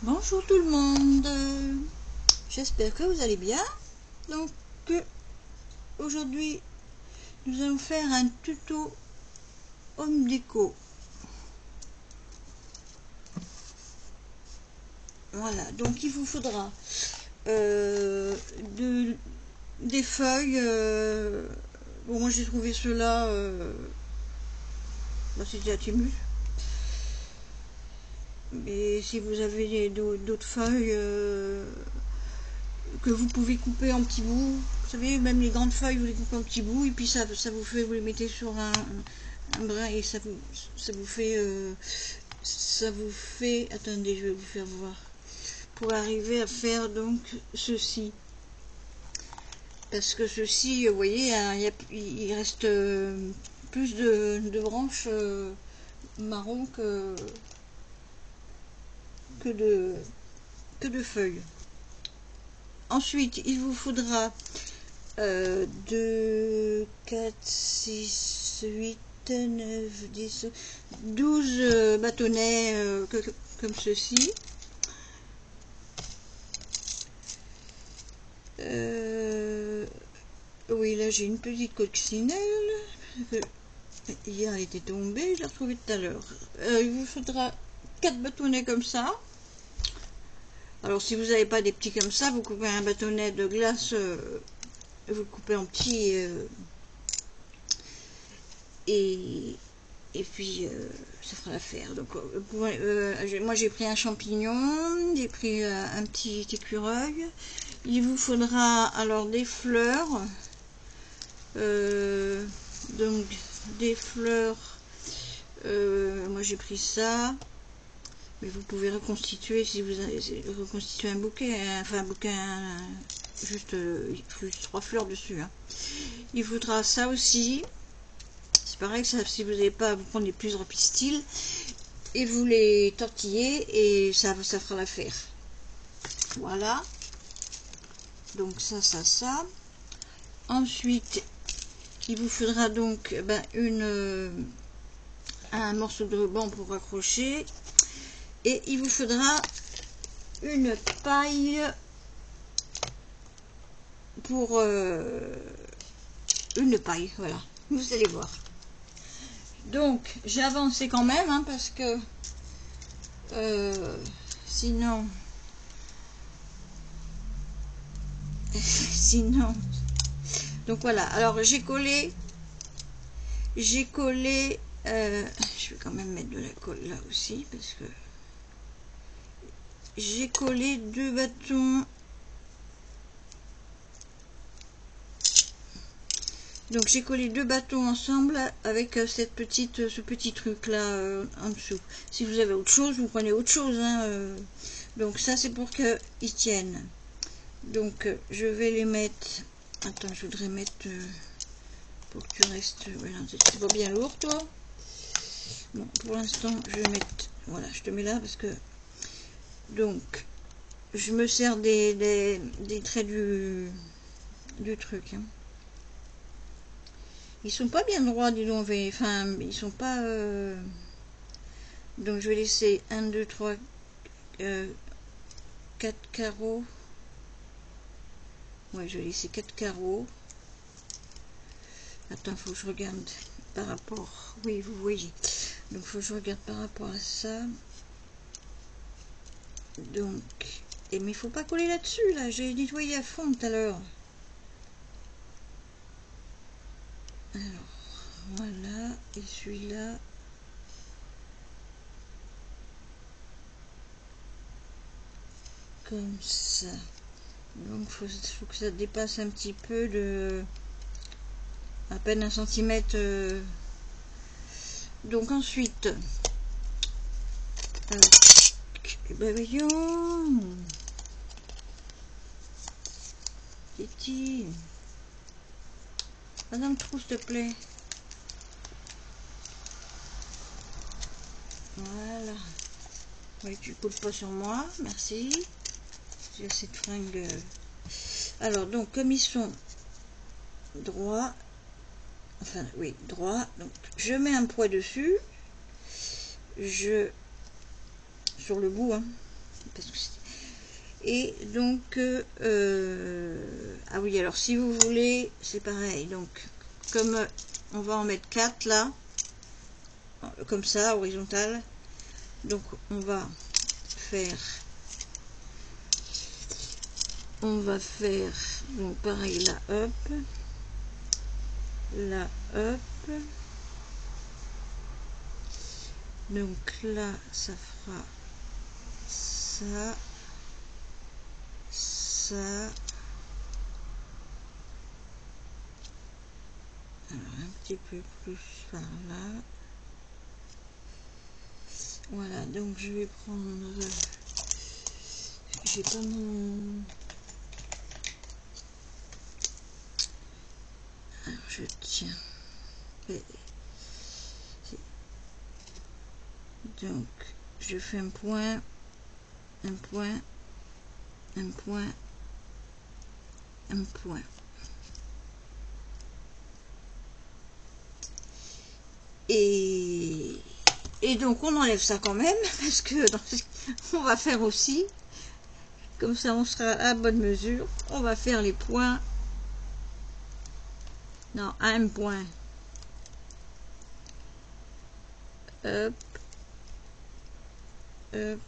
Bonjour tout le monde, j'espère que vous allez bien. Donc aujourd'hui nous allons faire un tuto home déco. Voilà, donc il vous faudra des feuilles. Bon, moi j'ai trouvé cela, c'était à Timus. Mais si vous avez d'autres feuilles que vous pouvez couper en petits bouts, vous savez, même les grandes feuilles, vous les coupez en petits bouts et puis ça vous fait, vous les mettez sur un brin et ça vous fait, attendez, je vais vous faire voir, pour arriver à faire donc ceci. Parce que ceci, vous voyez, il reste plus de branches marron que de feuilles. Ensuite, il vous faudra 2, 4, 6, 8, 9, 10, 12 bâtonnets comme ceci. Oui, là j'ai une petite coccinelle. Hier elle était tombée, je l'ai retrouvée tout à l'heure. Il vous faudra 4 bâtonnets comme ça. Alors si vous n'avez pas des petits comme ça, vous coupez un bâtonnet de glace, vous le coupez en petits et puis ça fera l'affaire. Donc moi j'ai pris un champignon, j'ai pris un petit écureuil. Il vous faudra alors des fleurs, donc des fleurs, moi j'ai pris ça. Mais vous pouvez reconstituer si vous avez reconstitué un bouquet, enfin un bouquet, juste 3 fleurs dessus. Hein. Il faudra ça aussi. C'est pareil que ça, si vous n'avez pas, vous prenez plusieurs pistils et vous les tortillez et ça fera l'affaire. Voilà. Donc ça. Ensuite, il vous faudra donc un morceau de ruban pour accrocher. Et il vous faudra une paille pour une paille, voilà, vous allez voir. Donc j'ai avancé quand même, hein, parce que sinon donc voilà. Alors j'ai collé je vais quand même mettre de la colle là aussi parce que j'ai collé 2 bâtons. Donc j'ai collé 2 bâtons ensemble avec ce petit truc là en dessous. Si vous avez autre chose, vous prenez autre chose. Hein, donc ça c'est pour qu'ils tiennent. Donc je vais les mettre. Attends, je voudrais mettre pour que tu restes. Voilà, c'est pas bien lourd toi. Bon, pour l'instant je vais mettre. Voilà, je te mets là parce que. Donc je me sers des traits du truc. Hein. Ils sont pas bien droits, dis donc, enfin, ils sont pas... Donc, je vais laisser 1, 2, 3, 4 carreaux. Ouais, je vais laisser 4 carreaux. Attends, faut que je regarde par rapport... Oui, vous voyez. Donc, faut que je regarde par rapport à ça. Donc... mais il faut pas coller là-dessus, là. J'ai nettoyé à fond tout à l'heure. Alors, voilà. Et celui-là... Comme ça. Donc faut que ça dépasse un petit peu de à peine 1 centimètre. Donc ensuite ben voyons Kitty, madame Trou, s'il te plaît. Voilà. Oui, tu coules pas sur moi, merci. J'ai cette fringue. Alors donc comme ils sont droits, enfin oui droit, donc je mets un poids dessus, sur le bout, hein, parce que et donc ah oui, alors si vous voulez, c'est pareil. Donc comme on va en mettre 4 là, comme ça, horizontal, donc on va faire donc pareil, là hop, là hop, donc là ça fera ça, ça, alors un petit peu plus par là, voilà. Donc je vais prendre, j'ai pas mon, alors je tiens, donc je fais un point, un point, un point, un point. Et donc on enlève ça quand même, parce que on va faire aussi, comme ça on sera à bonne mesure, on va faire les points, non, un point, hop, hop,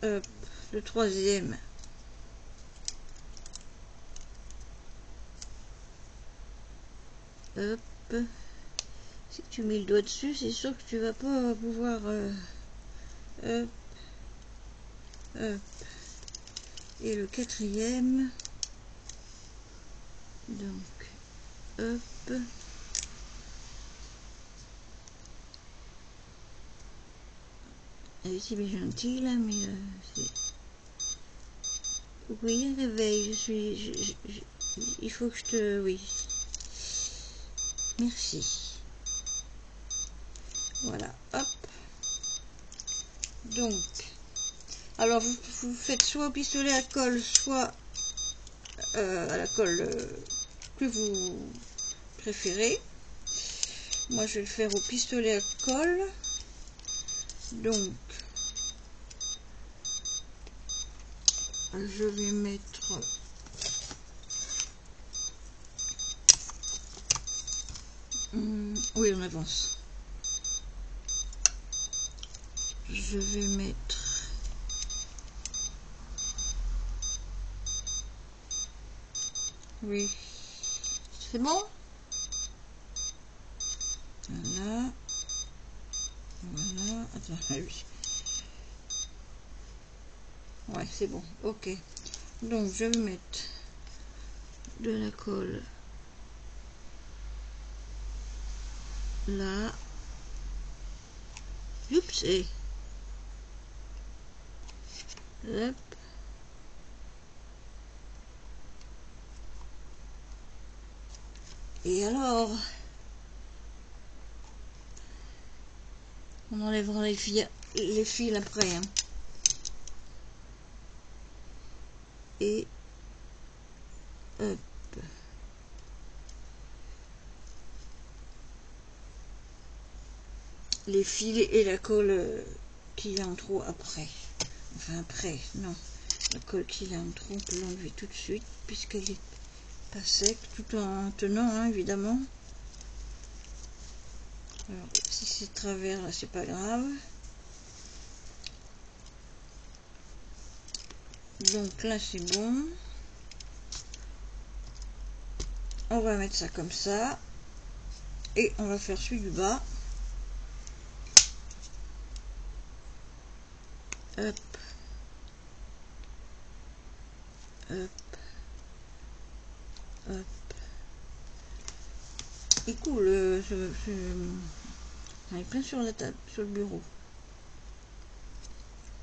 hop, le troisième, hop. Si tu mets le doigt dessus, c'est sûr que tu vas pas pouvoir hop, hop. Et le quatrième, donc hop, elle est si bien gentille là, mais oui, réveille, il faut que je te, oui, merci, voilà, hop. Donc alors vous faites soit au pistolet à colle, soit à la colle que vous préférez. Moi je vais le faire au pistolet à colle. Donc je vais mettre oui, on avance. Je vais mettre oui, c'est bon, voilà, voilà, attends, ouais, c'est bon, ok. Donc je vais mettre de la colle là, oups, et hop, et alors on enlèvera les fils après, hein. Et hop, les fils et la colle qu'il y a en trop après, enfin après, non, la colle qu'il y a en trop on peut l'enlever tout de suite puisqu'elle est pas sec, tout en tenant, hein, évidemment. Alors si c'est travers là, c'est pas grave. Donc là c'est bon, on va mettre ça comme ça et on va faire celui du bas, hop, hop, hop. Il coule, il est plein sur la table, sur le bureau.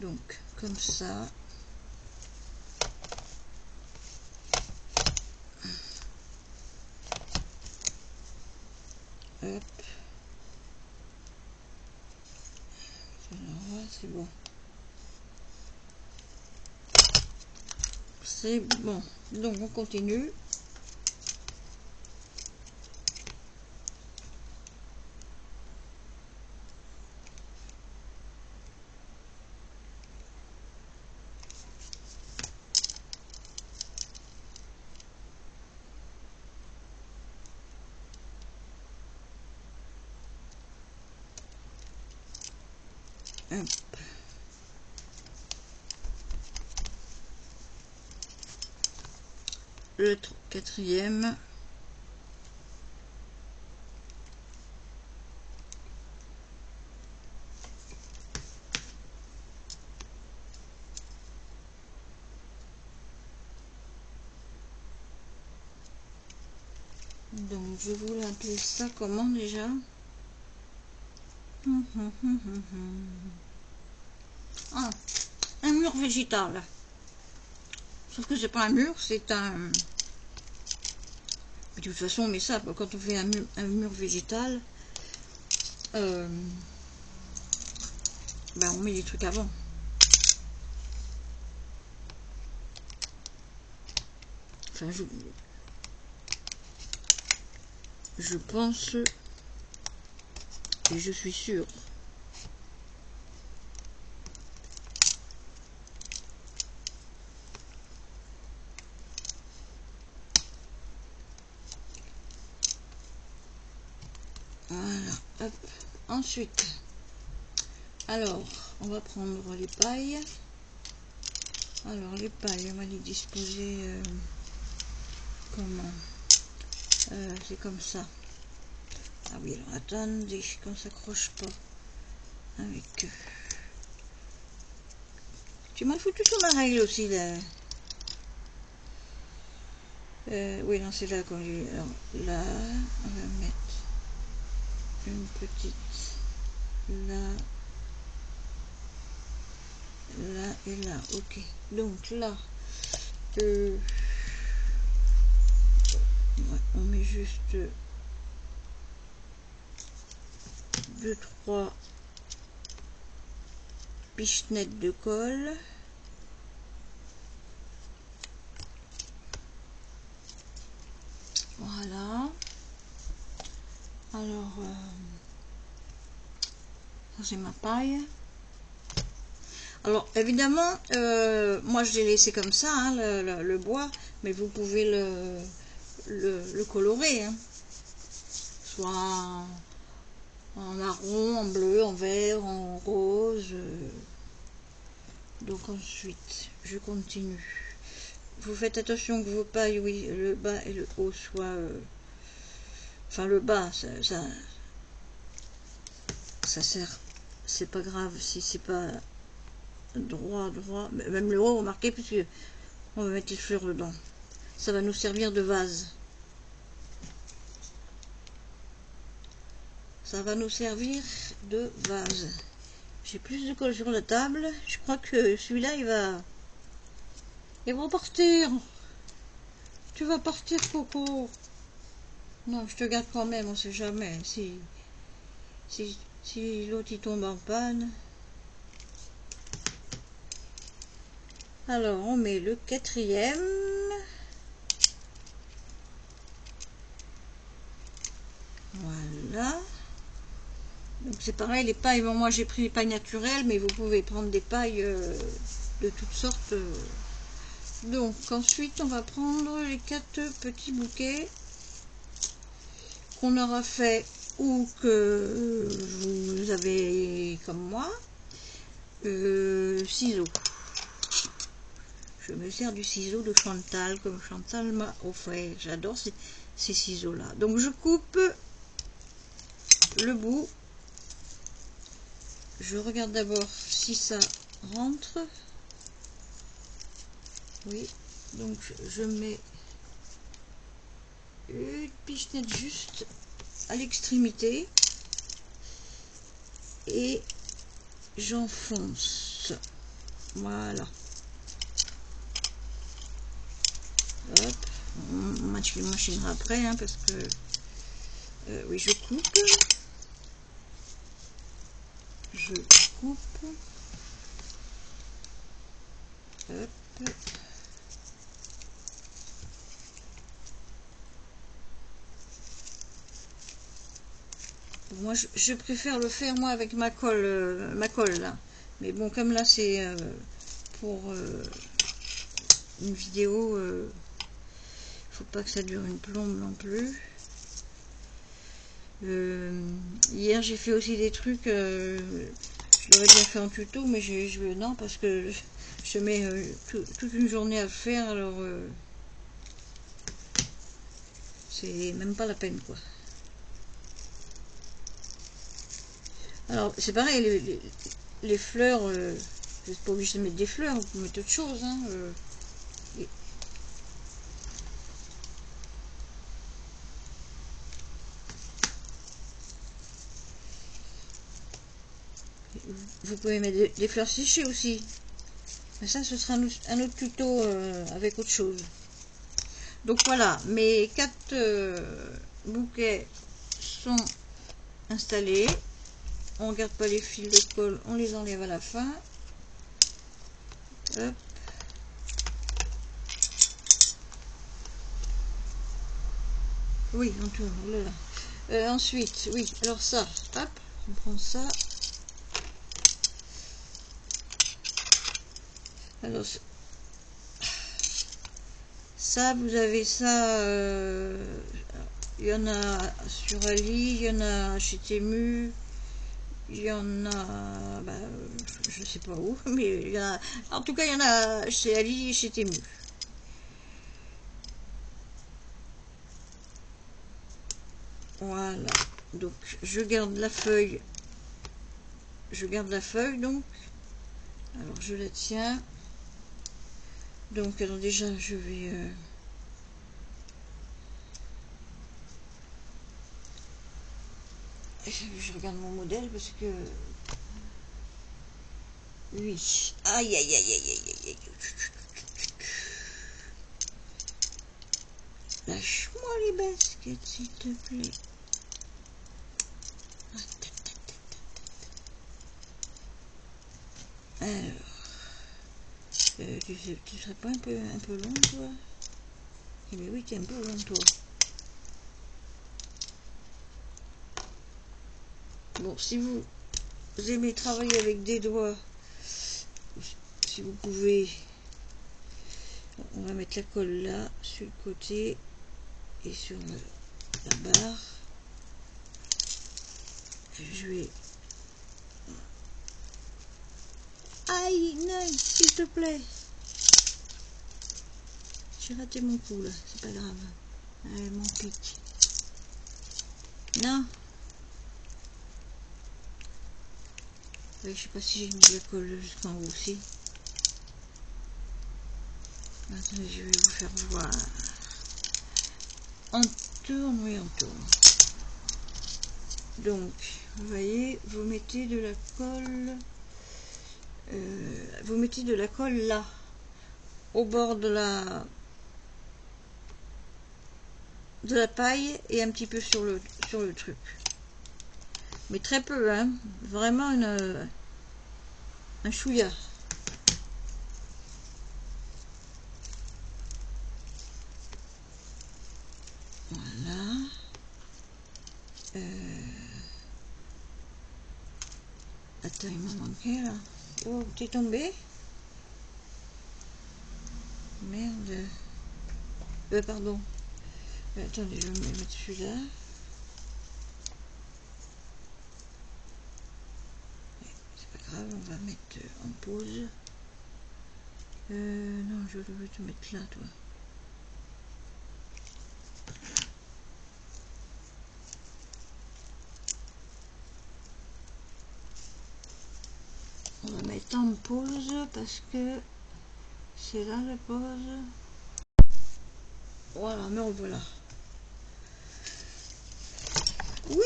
Donc comme ça, hop, c'est bon, c'est bon. Donc on continue. Hop. Le quatrième. Donc je voulais appeler ça comment déjà? Ah, un mur végétal. Sauf que c'est pas un mur, c'est un... De toute façon, on met ça quand on fait un mur végétal. Ben, on met des trucs avant. Enfin, je pense et je suis sûre. Voilà, hop. Ensuite, alors, on va prendre les pailles. Alors, les pailles, on va les disposer comment? C'est comme ça. Ah oui, alors attendez, qu'on s'accroche pas avec... Tu m'as foutu sur ma règle aussi, là. Oui, non, c'est là qu'on lui... Alors, là, on va mettre une petite... Là... Là et là, ok. Donc là... ouais, on met juste... 2-3 pichenettes de colle. Voilà. Alors, ça c'est ma paille. Alors, évidemment, moi je l'ai laissé comme ça, hein, le bois, mais vous pouvez le colorer. Hein. Soit en marron, en bleu, en vert, en rose. Donc ensuite, je continue. Vous faites attention que vos pailles, oui, le bas et le haut soient... enfin, le bas, ça sert... C'est pas grave si c'est pas droit, même le haut, remarquez, puisque on va mettre les fleurs dedans. Ça va nous servir de vase. Ça va nous servir de vase. J'ai plus de colle sur la table. Je crois que celui-là, il va partir. Tu vas partir, Coco. Non, je te garde quand même, on sait jamais. Si l'autre il tombe en panne. Alors, on met le quatrième. Voilà. Donc c'est pareil, les pailles, bon, moi j'ai pris les pailles naturelles, mais vous pouvez prendre des pailles de toutes sortes. Donc ensuite on va prendre les 4 petits bouquets qu'on aura fait ou que vous avez comme moi. Ciseaux. Je me sers du ciseau de Chantal, comme Chantal m'a offert. J'adore ces ciseaux-là. Donc je coupe le bout. Je regarde d'abord si ça rentre. Oui, donc je mets une pichenette juste à l'extrémité et j'enfonce. Voilà. Hop, on machinera après, hein, parce que oui, je coupe. Hop. Moi, je préfère le faire moi avec ma colle là. Mais bon, comme là c'est pour une vidéo, faut pas que ça dure une plombe non plus. Hier, j'ai fait aussi des trucs. Je l'aurais bien fait en tuto, mais je veux non, parce que je mets toute une journée à le faire, alors c'est même pas la peine, quoi. Alors, c'est pareil, les fleurs, vous n'êtes pas obligé de mettre des fleurs, vous pouvez mettre autre chose, hein. Vous pouvez mettre des fleurs séchées aussi. Mais ça, ce sera un autre tuto avec autre chose. Donc voilà, mes 4 bouquets sont installés. On ne garde pas les fils de colle, on les enlève à la fin. Hop. Oui, on tourne, oh là là. Ensuite, oui, alors ça, hop, on prend ça. Alors, ça, vous avez ça, il y en a sur Ali, il y en a chez Temu, il y en a, bah, je sais pas où, mais il y en a, en tout cas, il y en a chez Ali et chez Temu. Voilà, donc je garde la feuille, donc, alors je la tiens, donc alors déjà je vais, je regarde mon modèle parce que, oui, aïe aïe aïe aïe aïe aïe, lâche-moi les baskets s'il te plaît. Alors, tu serais pas un peu long, toi? Eh bien oui, tu es un peu long, toi. Bon, si vous aimez travailler avec des doigts, si vous pouvez, on va mettre la colle là, sur le côté et sur la barre. Je vais... Aïe, non, s'il te plaît. J'ai raté mon coup là, c'est pas grave. Allez, mon pic. Non. Oui, je sais pas si j'ai mis de la colle jusqu'en haut aussi. Attendez, je vais vous faire voir. On tourne, oui, on tourne. Donc, vous voyez, vous mettez de la colle. Vous mettez de la colle là, au bord de la paille et un petit peu sur le truc. Mais très peu, hein. Vraiment un chouïa. Voilà. Attends, il m'a manqué là. Oh, t'es tombé? Merde. Pardon. Attendez, je vais me mettre celui-là. C'est pas grave, on va mettre en pause. Non, je devais te mettre là, toi. On va mettre en pause parce que c'est là la pause. Voilà, me revoilà. Oui,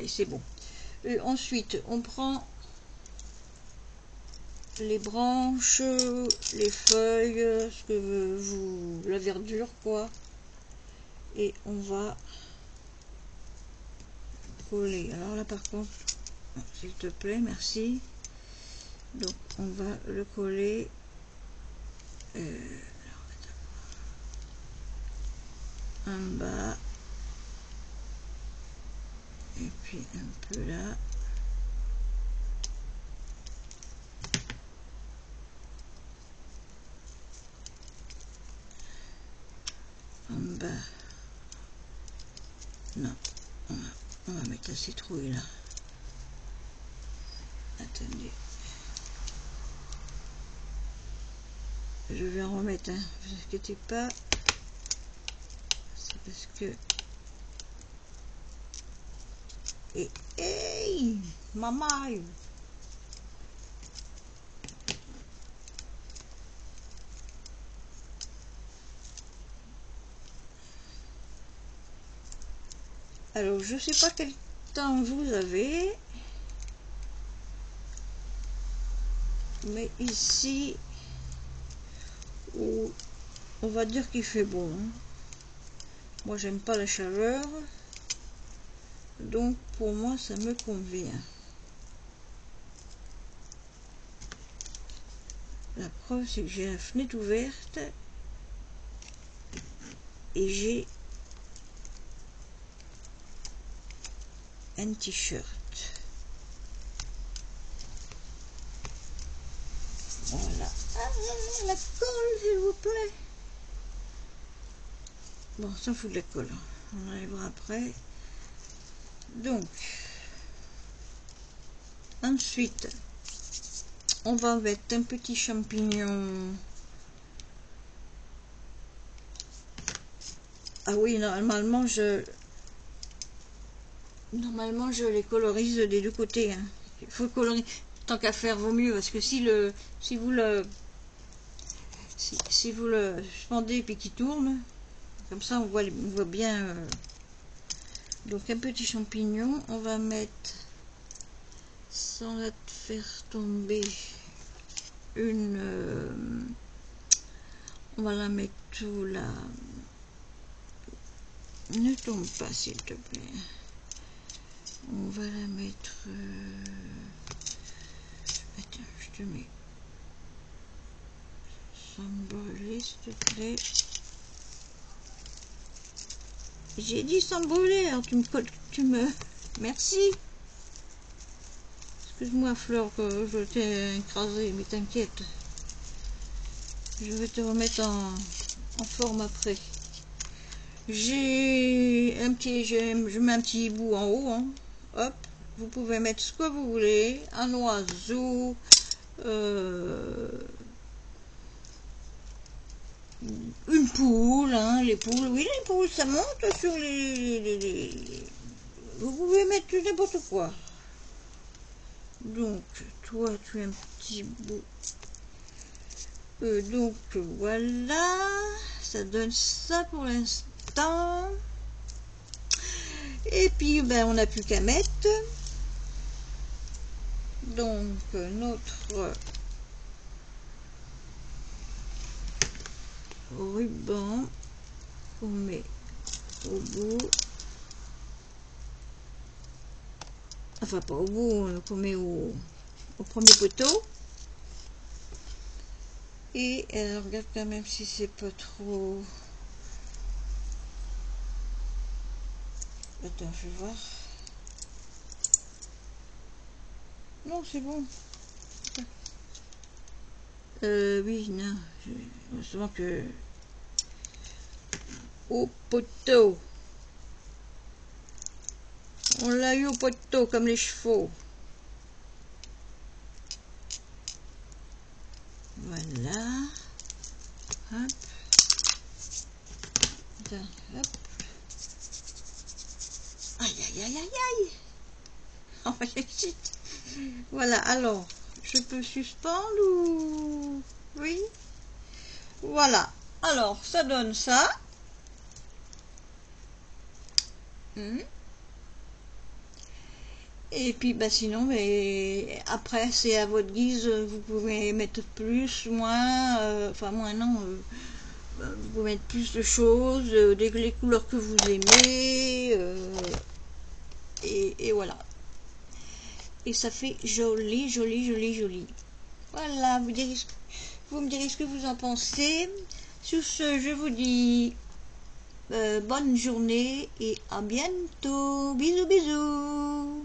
c'est bon. Ensuite, on prend les branches, les feuilles, ce que vous, la verdure, quoi. Et on va coller. Alors là, par contre, s'il te plaît, merci. Donc, on va le coller. En bas. Et puis un peu là. En bas. Non, on va mettre la citrouille là. Attendez. Je vais en remettre, hein. Ne vous inquiétez pas. C'est parce que... Et hey, maman. Alors, je sais pas quel temps vous avez, mais ici, on va dire qu'il fait bon. Hein. Moi, j'aime pas la chaleur, donc pour moi, ça me convient. La preuve, c'est que j'ai la fenêtre ouverte et j'ai un t-shirt. Voilà. Ah, la colle, s'il vous plaît. Bon, ça fout de la colle. On arrivera après. Donc, ensuite, on va mettre un petit champignon. Ah oui, normalement, je les colorise des deux côtés. Hein. Il faut coloriser. Tant qu'à faire, vaut mieux. Parce que si vous le suspendez et puis qu'il tourne, comme ça, on voit bien. Donc, un petit champignon. On va mettre, sans la faire tomber, une... on va la mettre tout là. Ne tombe pas, s'il te plaît. On va la mettre... Attends, je te mets... Sans brûler, s'il te plaît. J'ai dit sans brûler, alors tu me... Merci. Excuse-moi, Fleur, que je t'ai écrasé, mais t'inquiète. Je vais te remettre en forme après. J'ai un petit... Je mets un petit bout en haut, hein. Hop. Vous pouvez mettre ce que vous voulez. Un oiseau. Une poule, hein, les poules, oui, les poules, ça monte sur les... Vous pouvez mettre n'importe quoi. Donc, toi, tu as un petit bout. Donc, voilà. Ça donne ça pour l'instant. Et puis, ben, on n'a plus qu'à mettre. Donc, notre... ruban qu'on met au bout, enfin pas au bout, qu'on met au premier poteau. Et regarde quand même si c'est pas trop... Attends, je vais voir. Non, c'est bon. Oui, non. Heureusement que... Au poteau. On l'a eu au poteau, comme les chevaux. Voilà. Hop. Attends, hop. Aïe, aïe, aïe, aïe, aïe. Oh, j'hésite. Voilà, alors, je peux suspendre ou... Oui. Voilà. Alors, ça donne ça. Et puis, bah, sinon, mais après, c'est à votre guise. Vous pouvez mettre plus, moins. Enfin, moins, non. Vous pouvez mettre plus de choses, les couleurs que vous aimez. Et voilà. Et ça fait joli, joli, joli, joli. Voilà, vous me direz ce que vous en pensez. Sur ce, je vous dis bonne journée et à bientôt. Bisous, bisous.